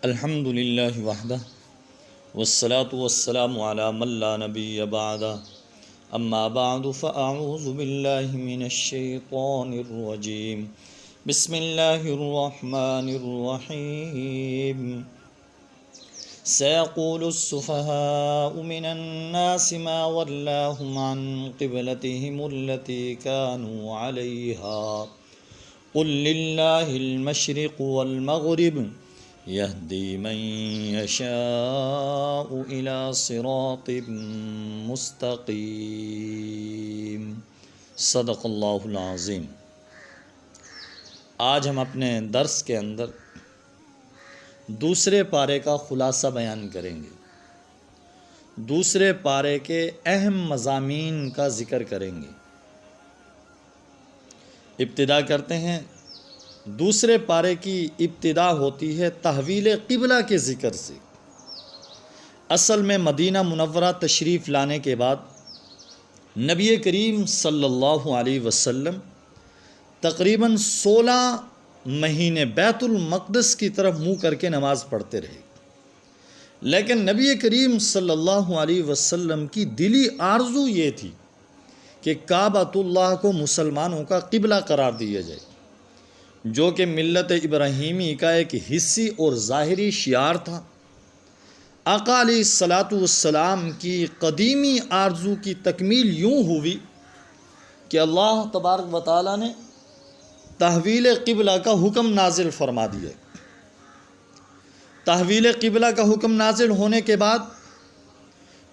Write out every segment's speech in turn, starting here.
الحمد للہ وحدہ والصلاة والسلام علی من لا نبی بعدہ اما بعد فاعوذ باللہ من الشیطان الرجیم بسم اللہ الرحمن الرحیم سيقول السفهاء من الناس ما ولاهم عن قبلتهم التي كانوا عليها قل لله المشرق والمغرب يهدي من يشاء إلى صراط مستقيم صدق اللہ العظیم۔ آج ہم اپنے درس کے اندر دوسرے پارے کا خلاصہ بیان کریں گے، دوسرے پارے کے اہم مضامین کا ذکر کریں گے۔ ابتدا کرتے ہیں۔ دوسرے پارے کی ابتدا ہوتی ہے تحویل قبلہ کے ذکر سے۔ اصل میں مدینہ منورہ تشریف لانے کے بعد نبی کریم صلی اللہ علیہ وسلم تقریباً 16 مہینے بیت المقدس کی طرف منہ کر کے نماز پڑھتے رہے، لیکن نبی کریم صلی اللہ علیہ وسلم کی دلی آرزو یہ تھی کہ کعبۃ اللہ کو مسلمانوں کا قبلہ قرار دیا جائے، جو کہ ملت ابراہیمی کا ایک حصی اور ظاہری شعار تھا۔ آقا علیہ الصلاۃ والسلام کی قدیمی آرزو کی تکمیل یوں ہوئی کہ اللہ تبارک و تعالیٰ نے تحویل قبلہ کا حکم نازل فرما دیا۔ تحویل قبلہ کا حکم نازل ہونے کے بعد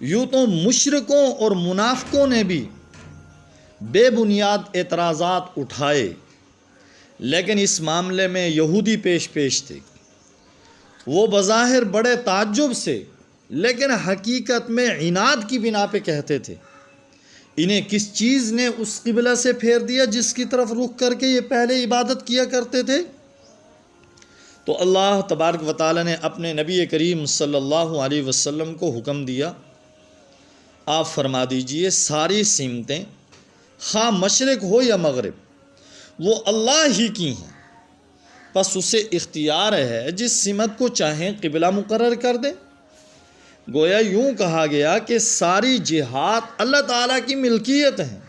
یوں تو مشرکوں اور منافقوں نے بھی بے بنیاد اعتراضات اٹھائے، لیکن اس معاملے میں یہودی پیش تھے۔ وہ بظاہر بڑے تعجب سے لیکن حقیقت میں عناد کی بنا پہ کہتے تھے، انہیں کس چیز نے اس قبلہ سے پھیر دیا جس کی طرف رخ کر کے یہ پہلے عبادت کیا کرتے تھے؟ تو اللہ تبارک و تعالیٰ نے اپنے نبی کریم صلی اللہ علیہ وسلم کو حکم دیا، آپ فرما دیجئے ساری سمتیں خواہ مشرق ہو یا مغرب وہ اللہ ہی کی ہیں، پس اسے اختیار ہے جس سمت کو چاہیں قبلہ مقرر کر دیں۔ گویا یوں کہا گیا کہ ساری جہات اللہ تعالیٰ کی ملکیت ہیں،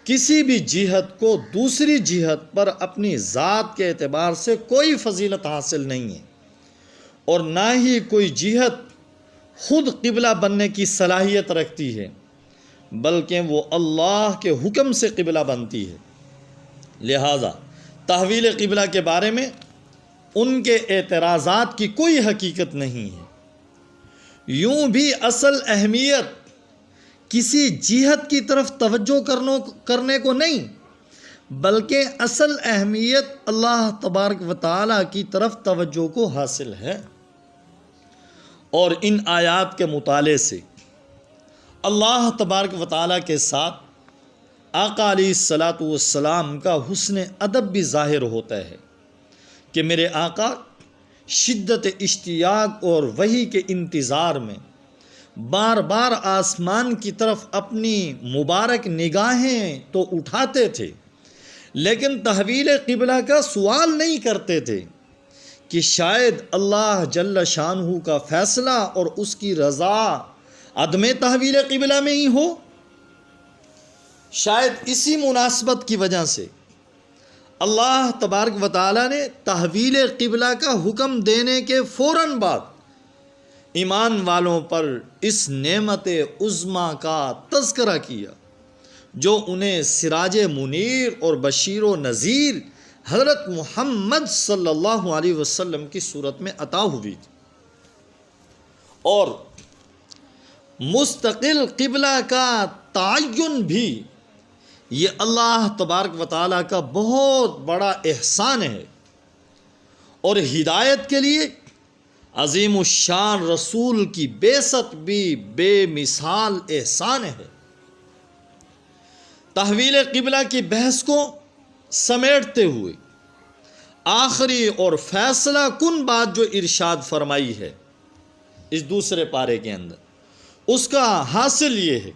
کسی بھی جہت کو دوسری جہت پر اپنی ذات کے اعتبار سے کوئی فضیلت حاصل نہیں ہے، اور نہ ہی کوئی جہت خود قبلہ بننے کی صلاحیت رکھتی ہے، بلکہ وہ اللہ کے حکم سے قبلہ بنتی ہے۔ لہذا تحویل قبلہ کے بارے میں ان کے اعتراضات کی کوئی حقیقت نہیں ہے۔ یوں بھی اصل اہمیت کسی جہت کی طرف توجہ کرنے کو نہیں، بلکہ اصل اہمیت اللہ تبارک و تعالیٰ کی طرف توجہ کو حاصل ہے۔ اور ان آیات کے مطالعے سے اللہ تبارک و تعالیٰ کے ساتھ آقا علیہ الصلاۃ والسلام کا حسن ادب بھی ظاہر ہوتا ہے کہ میرے آقا شدت اشتیاق اور وحی کے انتظار میں بار بار آسمان کی طرف اپنی مبارک نگاہیں تو اٹھاتے تھے، لیکن تحویل قبلہ کا سوال نہیں کرتے تھے کہ شاید اللہ جل شانہ کا فیصلہ اور اس کی رضا عدم تحویل قبلہ میں ہی ہو۔ شاید اسی مناسبت کی وجہ سے اللہ تبارک و تعالیٰ نے تحویل قبلہ کا حکم دینے کے فوراً بعد ایمان والوں پر اس نعمت عظمیٰ کا تذکرہ کیا جو انہیں سراج منیر اور بشیر و نذیر حضرت محمد صلی اللہ علیہ وسلم کی صورت میں عطا ہوئی تھی، اور مستقل قبلہ کا تعین بھی یہ اللہ تبارک و تعالیٰ کا بہت بڑا احسان ہے، اور ہدایت کے لیے عظیم الشان رسول کی بعثت بھی بے مثال احسان ہے۔ تحویل قبلہ کی بحث کو سمیٹتے ہوئے آخری اور فیصلہ کن بات جو ارشاد فرمائی ہے اس دوسرے پارے کے اندر، اس کا حاصل یہ ہے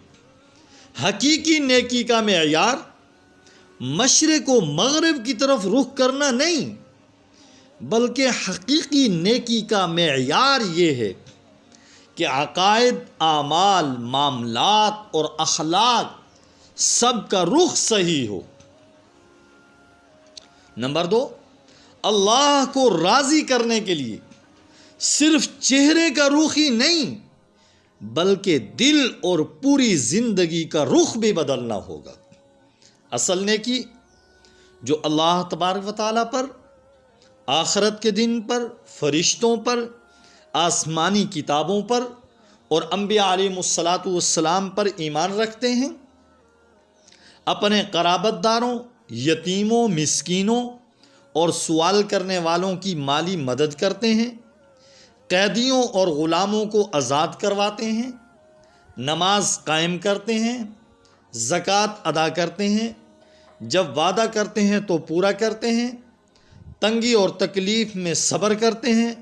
حقیقی نیکی کا معیار مشرق و مغرب کی طرف رخ کرنا نہیں، بلکہ حقیقی نیکی کا معیار یہ ہے کہ عقائد، اعمال، معاملات اور اخلاق سب کا رخ صحیح ہو۔ نمبر 2، اللہ کو راضی کرنے کے لیے صرف چہرے کا رخ ہی نہیں بلکہ دل اور پوری زندگی کا رخ بھی بدلنا ہوگا۔ اصل نیکی جو اللہ تبارک و تعالیٰ پر، آخرت کے دن پر، فرشتوں پر، آسمانی کتابوں پر اور انبیاء علیہم السلام پر ایمان رکھتے ہیں، اپنے قرابت داروں، یتیموں، مسکینوں اور سوال کرنے والوں کی مالی مدد کرتے ہیں، قیدیوں اور غلاموں کو آزاد کرواتے ہیں، نماز قائم کرتے ہیں، زکوٰۃ ادا کرتے ہیں، جب وعدہ کرتے ہیں تو پورا کرتے ہیں، تنگی اور تکلیف میں صبر کرتے ہیں،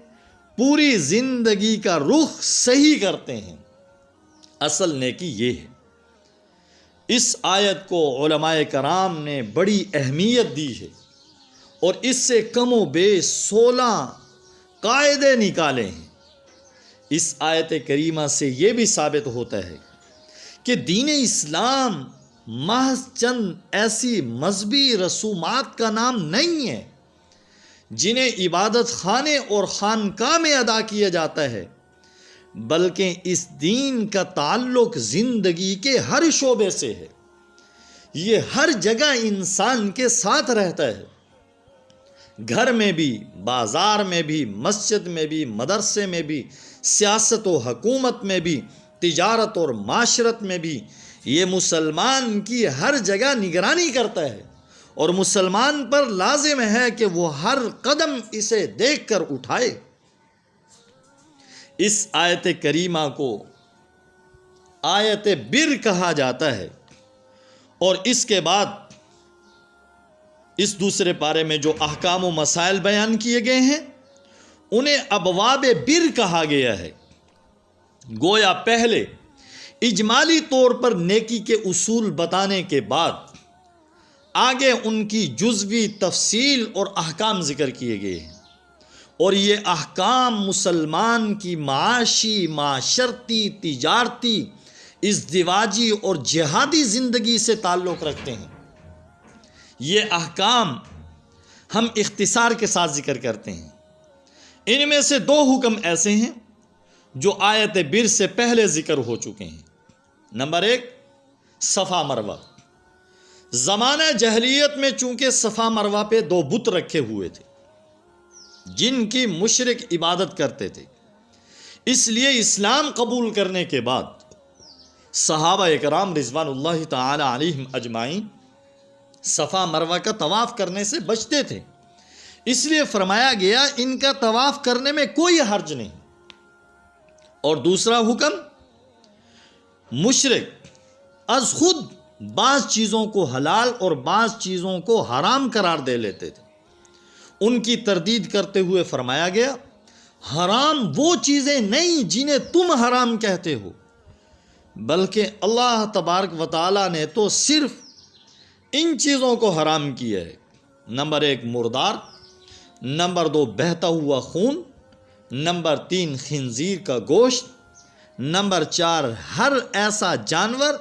پوری زندگی کا رخ صحیح کرتے ہیں۔ اصل نیکی یہ ہے۔ اس آیت کو علماء کرام نے بڑی اہمیت دی ہے اور اس سے کم و بیش 16 قاعدے نکالے ہیں۔ اس آیت کریمہ سے یہ بھی ثابت ہوتا ہے کہ دین اسلام محض چند ایسی مذہبی رسومات کا نام نہیں ہے جنہیں عبادت خانے اور خانقاہ میں ادا کیا جاتا ہے، بلکہ اس دین کا تعلق زندگی کے ہر شعبے سے ہے۔ یہ ہر جگہ انسان کے ساتھ رہتا ہے، گھر میں بھی، بازار میں بھی، مسجد میں بھی، مدرسے میں بھی، سیاست و حکومت میں بھی، تجارت اور معاشرت میں بھی۔ یہ مسلمان کی ہر جگہ نگرانی کرتا ہے اور مسلمان پر لازم ہے کہ وہ ہر قدم اسے دیکھ کر اٹھائے۔ اس آیت کریمہ کو آیت بر کہا جاتا ہے، اور اس کے بعد اس دوسرے پارے میں جو احکام و مسائل بیان کیے گئے ہیں انہیں ابواب بر کہا گیا ہے۔ گویا پہلے اجمالی طور پر نیکی کے اصول بتانے کے بعد آگے ان کی جزوی تفصیل اور احکام ذکر کیے گئے ہیں، اور یہ احکام مسلمان کی معاشی، معاشرتی، تجارتی، ازدواجی اور جہادی زندگی سے تعلق رکھتے ہیں۔ یہ احکام ہم اختصار کے ساتھ ذکر کرتے ہیں۔ ان میں سے 2 حکم ایسے ہیں جو آیت بر سے پہلے ذکر ہو چکے ہیں۔ نمبر 1، صفا مروہ۔ زمانہ جاہلیت میں چونکہ صفا مروہ پہ 2 بت رکھے ہوئے تھے جن کی مشرک عبادت کرتے تھے، اس لیے اسلام قبول کرنے کے بعد صحابہ اکرام رضوان اللہ تعالی علیہم اجمعین صفا مروہ کا طواف کرنے سے بچتے تھے، اس لیے فرمایا گیا ان کا طواف کرنے میں کوئی حرج نہیں۔ اور دوسرا حکم، مشرک از خود بعض چیزوں کو حلال اور بعض چیزوں کو حرام قرار دے لیتے تھے، ان کی تردید کرتے ہوئے فرمایا گیا حرام وہ چیزیں نہیں جنہیں تم حرام کہتے ہو، بلکہ اللہ تبارک و تعالیٰ نے تو صرف ان چیزوں کو حرام کیا ہے۔ نمبر 1 مردار، نمبر 2 بہتا ہوا خون، نمبر 3 خنزیر کا گوشت، نمبر 4 ہر ایسا جانور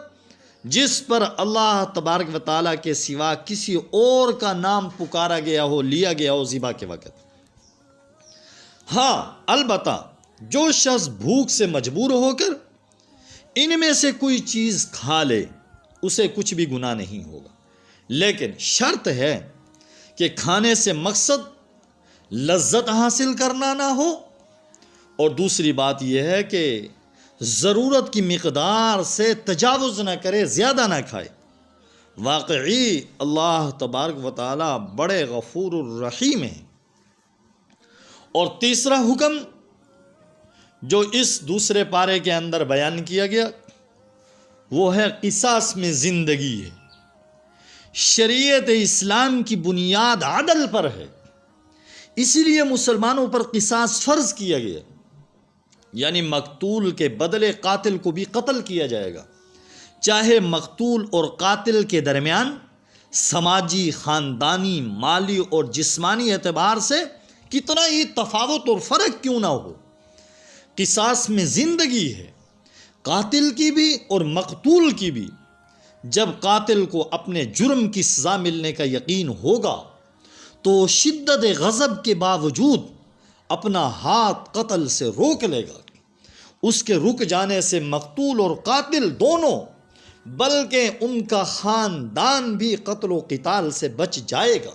جس پر اللہ تبارک و تعالیٰ کے سوا کسی اور کا نام پکارا گیا ہو، لیا گیا ہو ذبح کے وقت۔ ہاں البتہ جو شخص بھوک سے مجبور ہو کر ان میں سے کوئی چیز کھا لے اسے کچھ بھی گناہ نہیں ہوگا، لیکن شرط ہے کہ کھانے سے مقصد لذت حاصل کرنا نہ ہو، اور دوسری بات یہ ہے کہ ضرورت کی مقدار سے تجاوز نہ کرے، زیادہ نہ کھائے۔ واقعی اللہ تبارک و تعالیٰ بڑے غفور الرحیم ہیں۔ اور تیسرا حکم جو اس دوسرے پارے کے اندر بیان کیا گیا وہ ہے قصاص میں زندگی ہے۔ شریعت اسلام کی بنیاد عدل پر ہے، اسی لیے مسلمانوں پر قصاص فرض کیا گیا، یعنی مقتول کے بدلے قاتل کو بھی قتل کیا جائے گا، چاہے مقتول اور قاتل کے درمیان سماجی، خاندانی، مالی اور جسمانی اعتبار سے کتنا ہی تفاوت اور فرق کیوں نہ ہو، قصاص میں زندگی ہے، قاتل کی بھی اور مقتول کی بھی۔ جب قاتل کو اپنے جرم کی سزا ملنے کا یقین ہوگا تو شدت غضب کے باوجود اپنا ہاتھ قتل سے روک لے گا۔ اس کے رک جانے سے مقتول اور قاتل دونوں، بلکہ ان کا خاندان بھی قتل و قتال سے بچ جائے گا۔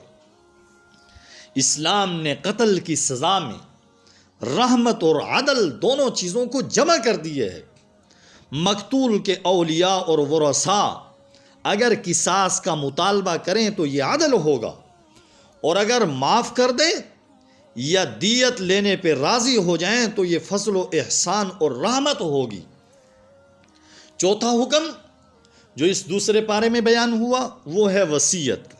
اسلام نے قتل کی سزا میں رحمت اور عدل دونوں چیزوں کو جمع کر دیے ہے۔ مقتول کے اولیاء اور ورثاء اگر قصاص کا مطالبہ کریں تو یہ عدل ہوگا، اور اگر معاف کر دیں یا دیت لینے پہ راضی ہو جائیں تو یہ فضل و احسان اور رحمت ہوگی۔ چوتھا حکم جو اس دوسرے پارے میں بیان ہوا وہ ہے وصیت،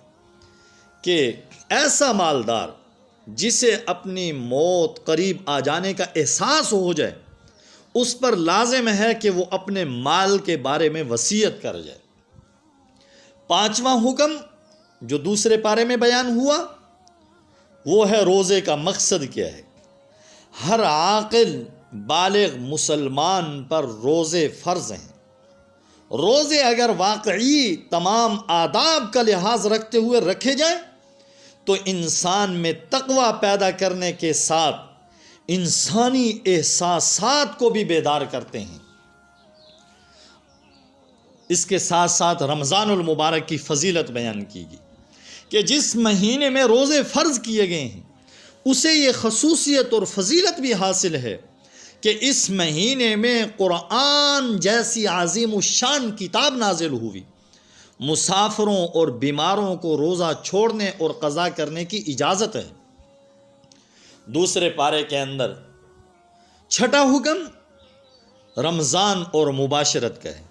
کہ ایسا مالدار جسے اپنی موت قریب آ جانے کا احساس ہو جائے، اس پر لازم ہے کہ وہ اپنے مال کے بارے میں وصیت کر جائے۔ پانچواں حکم جو دوسرے پارے میں بیان ہوا وہ ہے روزے کا مقصد کیا ہے۔ ہر عاقل بالغ مسلمان پر روزے فرض ہیں۔ روزے اگر واقعی تمام آداب کا لحاظ رکھتے ہوئے رکھے جائیں تو انسان میں تقوی پیدا کرنے کے ساتھ انسانی احساسات کو بھی بیدار کرتے ہیں۔ اس کے ساتھ ساتھ رمضان المبارک کی فضیلت بیان کی گئی کہ جس مہینے میں روزے فرض کیے گئے ہیں اسے یہ خصوصیت اور فضیلت بھی حاصل ہے کہ اس مہینے میں قرآن جیسی عظیم الشان کتاب نازل ہوئی۔ مسافروں اور بیماروں کو روزہ چھوڑنے اور قضا کرنے کی اجازت ہے۔ دوسرے پارے کے اندر چھٹا حکم رمضان اور مباشرت کا ہے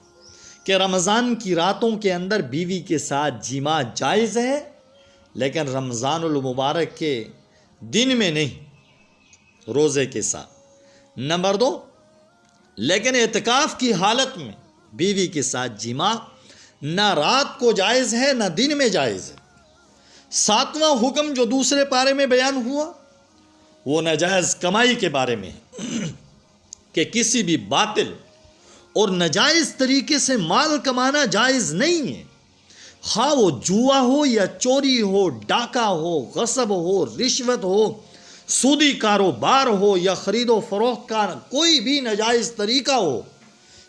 کہ رمضان کی راتوں کے اندر بیوی کے ساتھ جماع جائز ہے، لیکن رمضان المبارک کے دن میں نہیں، روزے کے ساتھ۔ نمبر 2، لیکن اعتکاف کی حالت میں بیوی کے ساتھ جماع نہ رات کو جائز ہے نہ دن میں جائز ہے۔ ساتواں حکم جو دوسرے پارے میں بیان ہوا وہ ناجائز کمائی کے بارے میں ہے کہ کسی بھی باطل اور ناجائز طریقے سے مال کمانا جائز نہیں ہے، خواہ وہ جوا ہو یا چوری ہو، ڈاکہ ہو، غصب ہو، رشوت ہو، سودی کاروبار ہو یا خرید و فروخت کا کوئی بھی ناجائز طریقہ ہو،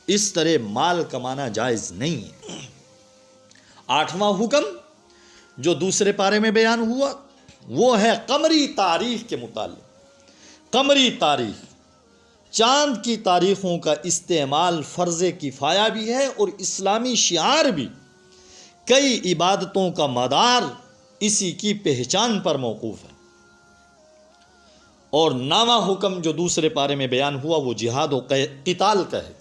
اس طرح مال کمانا جائز نہیں ہے۔ آٹھواں حکم جو دوسرے پارے میں بیان ہوا وہ ہے قمری تاریخ کے متعلق۔ قمری تاریخ، چاند کی تاریخوں کا استعمال فرض کفایہ بھی ہے اور اسلامی شعار بھی۔ کئی عبادتوں کا مدار اسی کی پہچان پر موقوف ہے۔ اور 9واں حکم جو دوسرے پارے میں بیان ہوا وہ جہاد و قتال کا ہے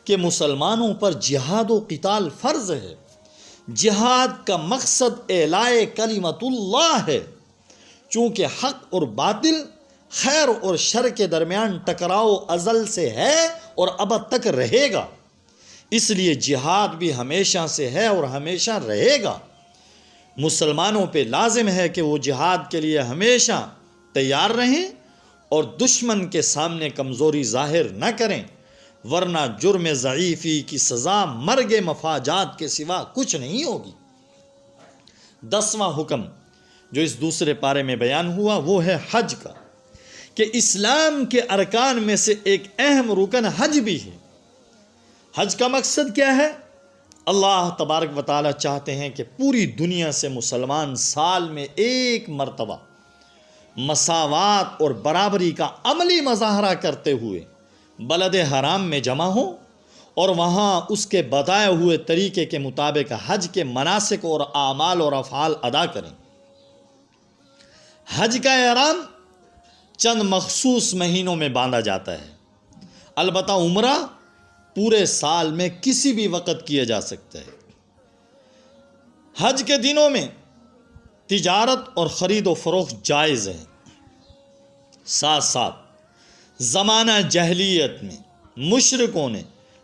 کہ مسلمانوں پر جہاد و قتال فرض ہے۔ جہاد کا مقصد اعلاء کلمت اللہ ہے، چونکہ حق اور باطل، خیر اور شر کے درمیان ٹکراؤ ازل سے ہے اور ابد تک رہے گا، اس لیے جہاد بھی ہمیشہ سے ہے اور ہمیشہ رہے گا۔ مسلمانوں پہ لازم ہے کہ وہ جہاد کے لیے ہمیشہ تیار رہیں اور دشمن کے سامنے کمزوری ظاہر نہ کریں، ورنہ جرم ضعیفی کی سزا مرگ مفاجات کے سوا کچھ نہیں ہوگی۔ 10واں حکم جو اس دوسرے پارے میں بیان ہوا وہ ہے حج کا، کہ اسلام کے ارکان میں سے ایک اہم رکن حج بھی ہے۔ حج کا مقصد کیا ہے؟ اللہ تبارک و تعالی چاہتے ہیں کہ پوری دنیا سے مسلمان سال میں ایک مرتبہ مساوات اور برابری کا عملی مظاہرہ کرتے ہوئے بلد حرام میں جمع ہوں اور وہاں اس کے بتائے ہوئے طریقے کے مطابق حج کے مناسک اور اعمال اور افعال ادا کریں۔ حج کا احرام چند مخصوص مہینوں میں باندھا جاتا ہے، البتہ عمرہ پورے سال میں کسی بھی وقت کیا جا سکتا ہے۔ حج کے دنوں میں تجارت اور خرید و فروخت جائز ہے۔ ساتھ ساتھ زمانہ جاہلیت میں مشرکوں نے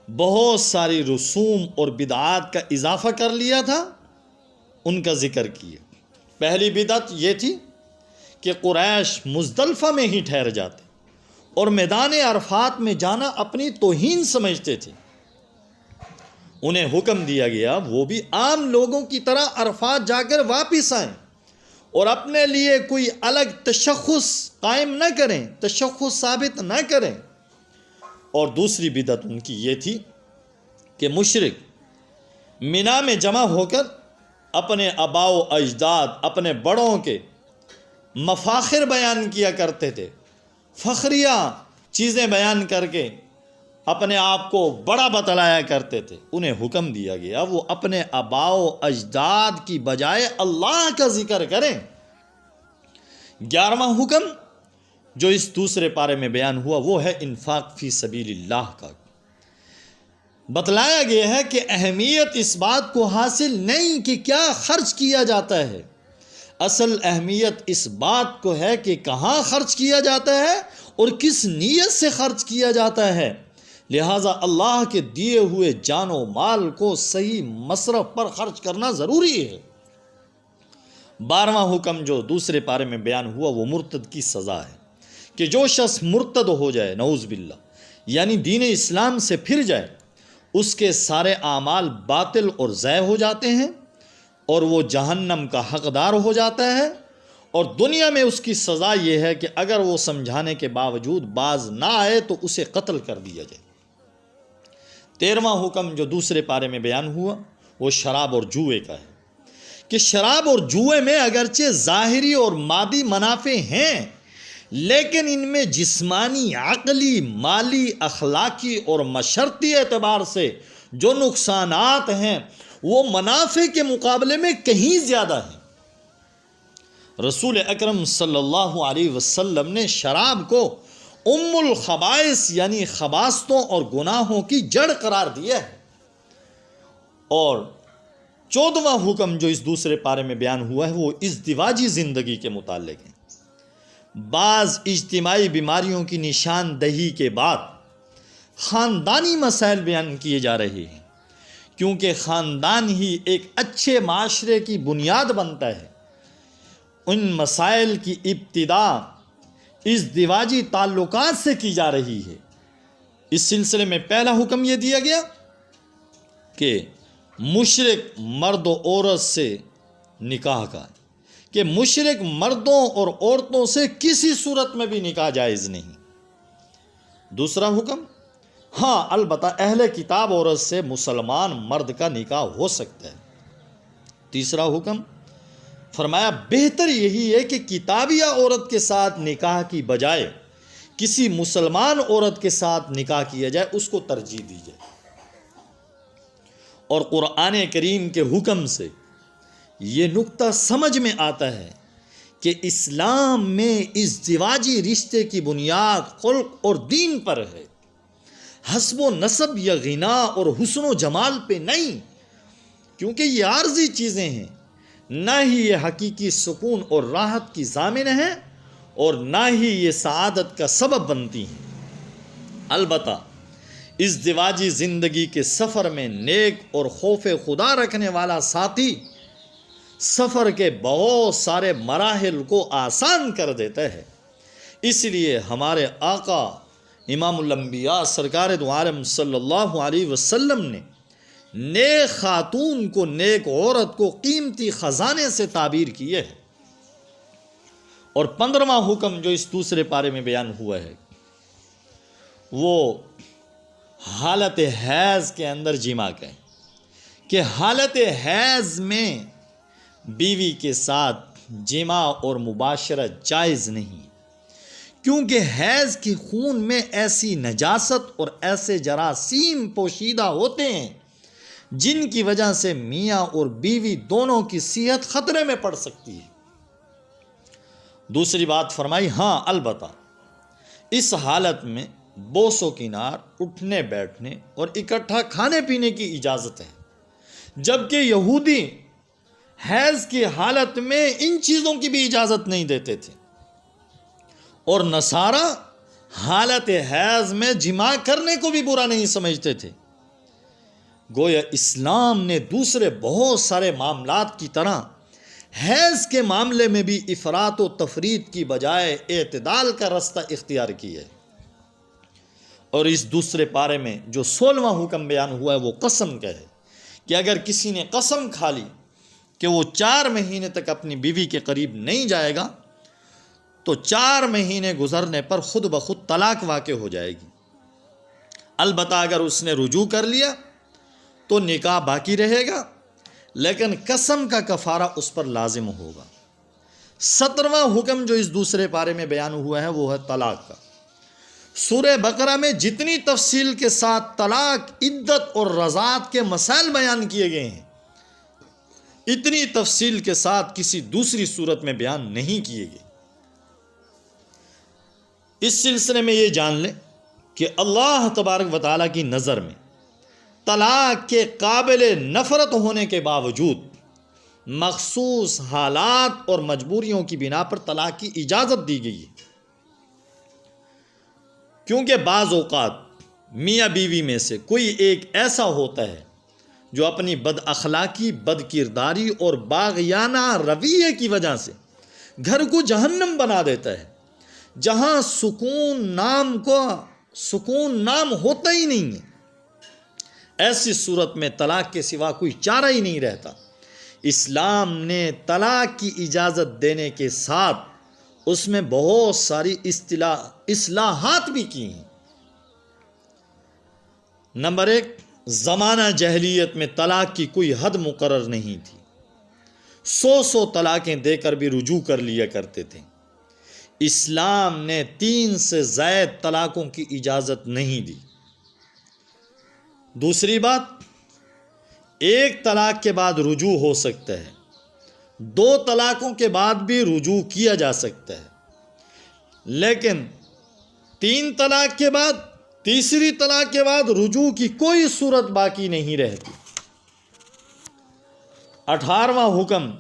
بہت ساری رسوم اور بدعات کا اضافہ کر لیا تھا، ان کا ذکر کیا۔ پہلی بدعت یہ تھی کہ قریش مزدلفہ میں ہی ٹھہر جاتے اور میدان عرفات میں جانا اپنی توہین سمجھتے تھے۔ انہیں حکم دیا گیا وہ بھی عام لوگوں کی طرح عرفات جا کر واپس آئیں اور اپنے لیے کوئی الگ تشخص قائم نہ کریں، تشخص ثابت نہ کریں۔ اور دوسری بدعت ان کی یہ تھی کہ مشرک مینا میں جمع ہو کر اپنے آباء و اجداد، اپنے بڑوں کے مفاخر بیان کیا کرتے تھے، فخریہ چیزیں بیان کر کے اپنے آپ کو بڑا بتلایا کرتے تھے۔ انہیں حکم دیا گیا وہ اپنے آباء و اجداد کی بجائے اللہ کا ذکر کریں۔ 11واں حکم جو اس دوسرے پارے میں بیان ہوا وہ ہے انفاق فی سبیل اللہ کا۔ بتلایا گیا ہے کہ اہمیت اس بات کو حاصل نہیں کہ کیا خرچ کیا جاتا ہے، اصل اہمیت اس بات کو ہے کہ کہاں خرچ کیا جاتا ہے اور کس نیت سے خرچ کیا جاتا ہے۔ لہٰذا اللہ کے دیے ہوئے جان و مال کو صحیح مصرف پر خرچ کرنا ضروری ہے۔ 12واں حکم جو دوسرے پارے میں بیان ہوا وہ مرتد کی سزا ہے کہ جو شخص مرتد ہو جائے، نعوذ باللہ، یعنی دین اسلام سے پھر جائے، اس کے سارے اعمال باطل اور ضائع ہو جاتے ہیں اور وہ جہنم کا حقدار ہو جاتا ہے، اور دنیا میں اس کی سزا یہ ہے کہ اگر وہ سمجھانے کے باوجود باز نہ آئے تو اسے قتل کر دیا جائے۔ 13واں حکم جو دوسرے پارے میں بیان ہوا وہ شراب اور جوئے کا ہے کہ شراب اور جوئے میں اگرچہ ظاہری اور مادی منافع ہیں، لیکن ان میں جسمانی، عقلی، مالی، اخلاقی اور معاشرتی اعتبار سے جو نقصانات ہیں وہ منافع کے مقابلے میں کہیں زیادہ ہیں۔ رسول اکرم صلی اللہ علیہ وسلم نے شراب کو ام الخبائث یعنی خباثتوں اور گناہوں کی جڑ قرار دیا ہے۔ اور 14واں حکم جو اس دوسرے پارے میں بیان ہوا ہے وہ ازدواجی زندگی کے متعلق ہے۔ بعض اجتماعی بیماریوں کی نشاندہی کے بعد خاندانی مسائل بیان کیے جا رہے ہیں، کیونکہ خاندان ہی ایک اچھے معاشرے کی بنیاد بنتا ہے۔ ان مسائل کی ابتدا ازدواجی تعلقات سے کی جا رہی ہے۔ اس سلسلے میں پہلا حکم یہ دیا گیا کہ مشرک مرد و عورت سے نکاح کا، کہ مشرک مردوں اور عورتوں سے کسی صورت میں بھی نکاح جائز نہیں۔ دوسرا حکم، ہاں البتہ اہل کتاب عورت سے مسلمان مرد کا نکاح ہو سکتا ہے۔ تیسرا حکم فرمایا بہتر یہی ہے کہ کتابیہ عورت کے ساتھ نکاح کی بجائے کسی مسلمان عورت کے ساتھ نکاح کیا جائے، اس کو ترجیح دی جائے۔ اور قرآن کریم کے حکم سے یہ نقطہ سمجھ میں آتا ہے کہ اسلام میں ازدواجی رشتے کی بنیاد خلق اور دین پر ہے، حسب و نسب یا غنا اور حسن و جمال پہ نہیں، کیونکہ یہ عارضی چیزیں ہیں، نہ ہی یہ حقیقی سکون اور راحت کی ضامن ہیں اور نہ ہی یہ سعادت کا سبب بنتی ہیں۔ البتہ ازدواجی زندگی کے سفر میں نیک اور خوف خدا رکھنے والا ساتھی سفر کے بہت سارے مراحل کو آسان کر دیتا ہے۔ اس لیے ہمارے آقا امام الانبیاء سرکار دو عالم صلی اللہ علیہ وسلم نے نیک خاتون کو، نیک عورت کو قیمتی خزانے سے تعبیر کیے ہے۔ اور 15واں حکم جو اس دوسرے پارے میں بیان ہوا ہے وہ حالت حیض کے اندر جماع کا ہے کہ حالت حیض میں بیوی کے ساتھ جماع اور مباشرت جائز نہیں، کیونکہ حیض کے خون میں ایسی نجاست اور ایسے جراثیم پوشیدہ ہوتے ہیں جن کی وجہ سے میاں اور بیوی دونوں کی صحت خطرے میں پڑ سکتی ہے۔ دوسری بات فرمائی، ہاں البتہ اس حالت میں بوس و کنار، اٹھنے بیٹھنے اور اکٹھا کھانے پینے کی اجازت ہے، جبکہ یہودی حیض کی حالت میں ان چیزوں کی بھی اجازت نہیں دیتے تھے، اور نصارہ حالت حیض میں جماع کرنے کو بھی برا نہیں سمجھتے تھے۔ گویا اسلام نے دوسرے بہت سارے معاملات کی طرح حیض کے معاملے میں بھی افراط و تفریط کی بجائے اعتدال کا راستہ اختیار کیا ہے۔ اور اس دوسرے پارے میں جو 16واں حکم بیان ہوا ہے وہ قسم کا ہے کہ اگر کسی نے قسم کھا لی کہ وہ 4 مہینے تک اپنی بیوی کے قریب نہیں جائے گا تو 4 مہینے گزرنے پر خود بخود طلاق واقع ہو جائے گی۔ البتہ اگر اس نے رجوع کر لیا تو نکاح باقی رہے گا، لیکن قسم کا کفارہ اس پر لازم ہوگا۔ 17واں حکم جو اس دوسرے پارے میں بیان ہوا ہے وہ ہے طلاق کا۔ سورہ بقرہ میں جتنی تفصیل کے ساتھ طلاق، عدت اور رضاعت کے مسائل بیان کیے گئے ہیں، اتنی تفصیل کے ساتھ کسی دوسری صورت میں بیان نہیں کیے گئے۔ اس سلسلے میں یہ جان لیں کہ اللہ تبارک و تعالیٰ کی نظر میں طلاق کے قابل نفرت ہونے کے باوجود مخصوص حالات اور مجبوریوں کی بنا پر طلاق کی اجازت دی گئی ہے، کیونکہ بعض اوقات میاں بیوی میں سے کوئی ایک ایسا ہوتا ہے جو اپنی بد اخلاقی، بد کرداری اور باغیانہ رویے کی وجہ سے گھر کو جہنم بنا دیتا ہے، جہاں سکون نام ہوتا ہی نہیں ہے۔ ایسی صورت میں طلاق کے سوا کوئی چارہ ہی نہیں رہتا۔ اسلام نے طلاق کی اجازت دینے کے ساتھ اس میں بہت ساری اصلاحات بھی کی ہیں۔ نمبر 1، زمانہ جاہلیت میں طلاق کی کوئی حد مقرر نہیں تھی، 100 طلاقیں دے کر بھی رجوع کر لیا کرتے تھے۔ اسلام نے 3 سے زائد طلاقوں کی اجازت نہیں دی۔ دوسری بات، 1 طلاق کے بعد رجوع ہو سکتا ہے، 2 طلاقوں کے بعد بھی رجوع کیا جا سکتا ہے، لیکن 3 طلاق کے بعد، تیسری طلاق کے بعد رجوع کی کوئی صورت باقی نہیں رہتی۔ 18واں حکم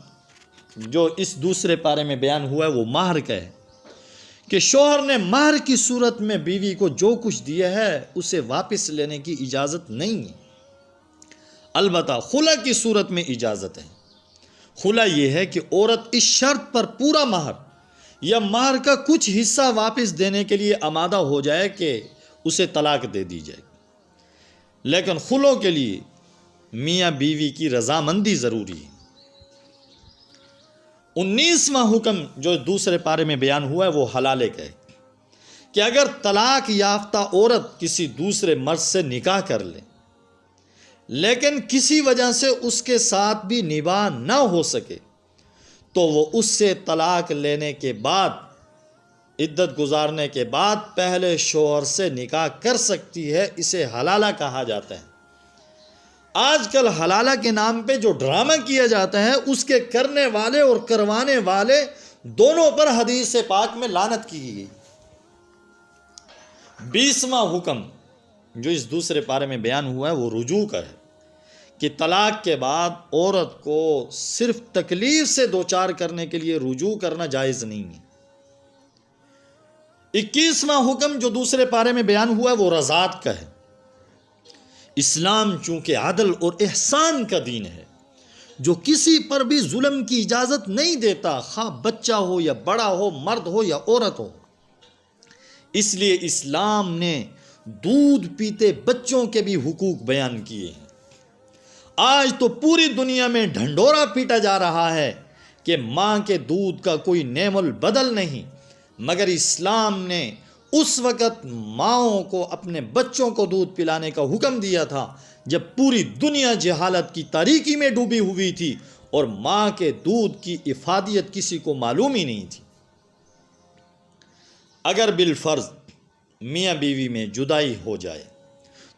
جو اس دوسرے پارے میں بیان ہوا ہے وہ مہر کا ہے کہ شوہر نے مہر کی صورت میں بیوی کو جو کچھ دیا ہے اسے واپس لینے کی اجازت نہیں ہے۔ البتہ خلع کی صورت میں اجازت ہے۔ خلع یہ ہے کہ عورت اس شرط پر پورا مہر یا مہر کا کچھ حصہ واپس دینے کے لیے آمادہ ہو جائے کہ اسے طلاق دے دی جائے، لیکن خلع کے لیے میاں بیوی کی رضامندی ضروری ہے۔ 19واں حکم جو دوسرے پارے میں بیان ہوا ہے وہ حلالے کا ہے کہ اگر طلاق یافتہ عورت کسی دوسرے مرد سے نکاح کر لے لیکن کسی وجہ سے اس کے ساتھ بھی نباہ نہ ہو سکے تو وہ اس سے طلاق لینے کے بعد، عدت گزارنے کے بعد پہلے شوہر سے نکاح کر سکتی ہے۔ اسے حلالہ کہا جاتا ہے۔ آج کل حلالہ کے نام پہ جو ڈرامہ کیا جاتا ہے اس کے کرنے والے اور کروانے والے دونوں پر حدیث پاک میں لعنت کی گئی۔ 20واں حکم جو اس دوسرے پارے میں بیان ہوا ہے وہ رجوع کا ہے کہ طلاق کے بعد عورت کو صرف تکلیف سے دوچار کرنے کے لیے رجوع کرنا جائز نہیں ہے۔ 21واں حکم جو دوسرے پارے میں بیان ہوا ہے وہ رضاعت کا ہے۔ اسلام چونکہ عدل اور احسان کا دین ہے جو کسی پر بھی ظلم کی اجازت نہیں دیتا، خواہ بچہ ہو یا بڑا ہو، مرد ہو یا عورت ہو، اس لیے اسلام نے دودھ پیتے بچوں کے بھی حقوق بیان کیے ہیں۔ آج تو پوری دنیا میں ڈھنڈورا پیٹا جا رہا ہے کہ ماں کے دودھ کا کوئی نعم البدل نہیں، مگر اسلام نے اس وقت ماؤں کو اپنے بچوں کو دودھ پلانے کا حکم دیا تھا جب پوری دنیا جہالت کی تاریکی میں ڈوبی ہوئی تھی اور ماں کے دودھ کی افادیت کسی کو معلوم ہی نہیں تھی۔ اگر بالفرض میاں بیوی میں جدائی ہو جائے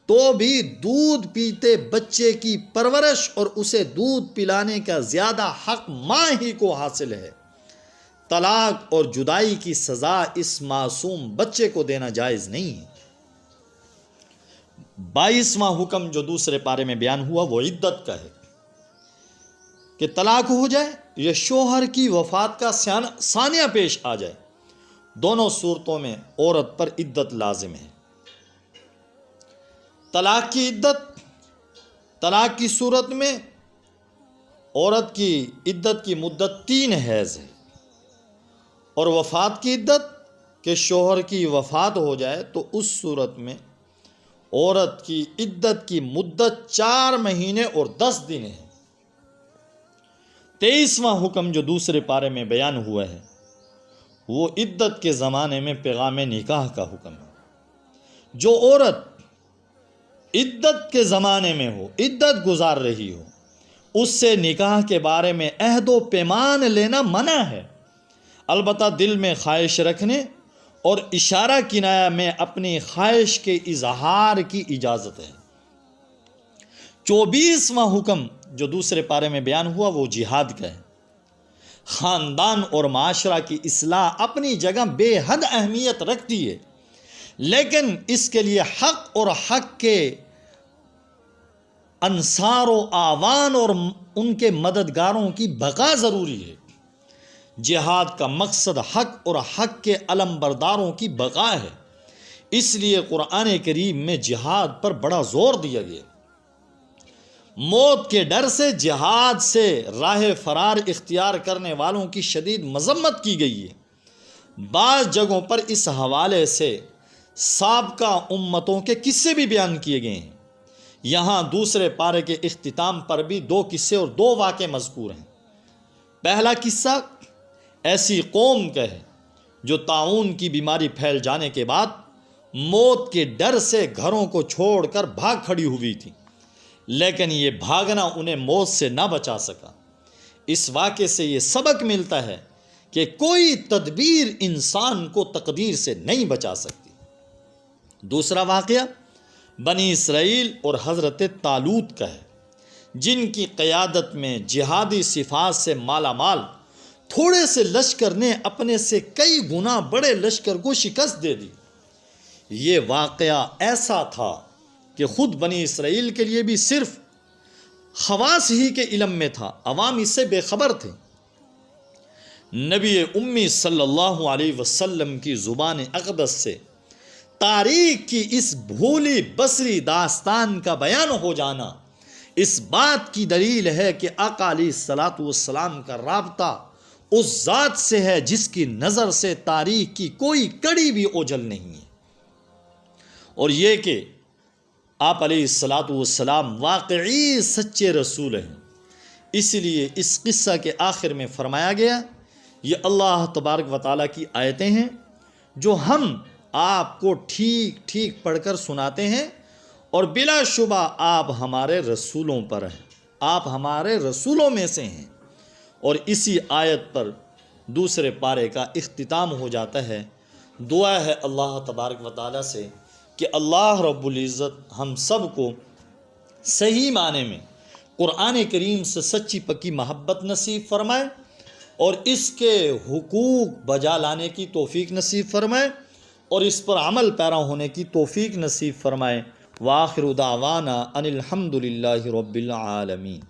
تو بھی دودھ پیتے بچے کی پرورش اور اسے دودھ پلانے کا زیادہ حق ماں ہی کو حاصل ہے۔ طلاق اور جدائی کی سزا اس معصوم بچے کو دینا جائز نہیں ہے۔ 22واں حکم جو دوسرے پارے میں بیان ہوا وہ عدت کا ہے کہ طلاق ہو جائے یا شوہر کی وفات کا ثانیہ پیش آ جائے، دونوں صورتوں میں عورت پر عدت لازم ہے۔ طلاق کی عدت، طلاق کی صورت میں عورت کی عدت کی مدت 3 حیض ہے، اور وفات کی عدت کہ شوہر کی وفات ہو جائے تو اس صورت میں عورت کی عدت کی مدت 4 مہینے اور 10 دن ہے۔ 23واں حکم جو دوسرے پارے میں بیان ہوا ہے وہ عدت کے زمانے میں پیغام نکاح کا حکم ہے۔ جو عورت عدت کے زمانے میں ہو، عدت گزار رہی ہو، اس سے نکاح کے بارے میں عہد و پیمان لینا منع ہے، البتہ دل میں خواہش رکھنے اور اشارہ کنایہ میں اپنی خواہش کے اظہار کی اجازت ہے۔ 24واں حکم جو دوسرے پارے میں بیان ہوا وہ جہاد کا ہے۔ خاندان اور معاشرہ کی اصلاح اپنی جگہ بے حد اہمیت رکھتی ہے، لیکن اس کے لیے حق اور حق کے انصار و اعوان اور ان کے مددگاروں کی بقا ضروری ہے۔ جہاد کا مقصد حق اور حق کے علم برداروں کی بقا ہے، اس لیے قرآن کریم میں جہاد پر بڑا زور دیا گیا۔ موت کے ڈر سے جہاد سے راہ فرار اختیار کرنے والوں کی شدید مذمت کی گئی ہے۔ بعض جگہوں پر اس حوالے سے سابقہ امتوں کے قصے بھی بیان کیے گئے ہیں۔ یہاں دوسرے پارے کے اختتام پر بھی 2 قصے اور 2 واقعے مذکور ہیں۔ پہلا قصہ ایسی قوم کا ہے جو طاعون کی بیماری پھیل جانے کے بعد موت کے ڈر سے گھروں کو چھوڑ کر بھاگ کھڑی ہوئی تھی، لیکن یہ بھاگنا انہیں موت سے نہ بچا سکا۔ اس واقعے سے یہ سبق ملتا ہے کہ کوئی تدبیر انسان کو تقدیر سے نہیں بچا سکتی۔ دوسرا واقعہ بنی اسرائیل اور حضرت طالوت کا ہے، جن کی قیادت میں جہادی صفات سے مالا مال تھوڑے سے لشکر نے اپنے سے کئی گنا بڑے لشکر کو شکست دے دی۔ یہ واقعہ ایسا تھا کہ خود بنی اسرائیل کے لیے بھی صرف خواص ہی کے علم میں تھا، عوام اس سے بے خبر تھے۔ نبی امی صلی اللہ علیہ وسلم کی زبان اقدس سے تاریخ کی اس بھولی بصری داستان کا بیان ہو جانا اس بات کی دلیل ہے کہ آقا علیہ الصلوۃ والسلام کا رابطہ اس ذات سے ہے جس کی نظر سے تاریخ کی کوئی کڑی بھی اوجھل نہیں ہے، اور یہ کہ آپ علیہ الصلوۃ والسلام واقعی سچے رسول ہیں۔ اس لیے اس قصہ کے آخر میں فرمایا گیا، یہ اللہ تبارک و تعالیٰ کی آیتیں ہیں جو ہم آپ کو ٹھیک ٹھیک پڑھ کر سناتے ہیں، اور بلا شبہ آپ ہمارے رسولوں پر ہیں، آپ ہمارے رسولوں میں سے ہیں۔ اور اسی آیت پر دوسرے پارے کا اختتام ہو جاتا ہے۔ دعا ہے اللہ تبارک و تعالیٰ سے کہ اللہ رب العزت ہم سب کو صحیح معنی میں قرآن کریم سے سچی پکی محبت نصیب فرمائے، اور اس کے حقوق بجا لانے کی توفیق نصیب فرمائے، اور اس پر عمل پیرا ہونے کی توفیق نصیب فرمائے۔ وآخر دعوانا ان الحمد للہ رب العالمین۔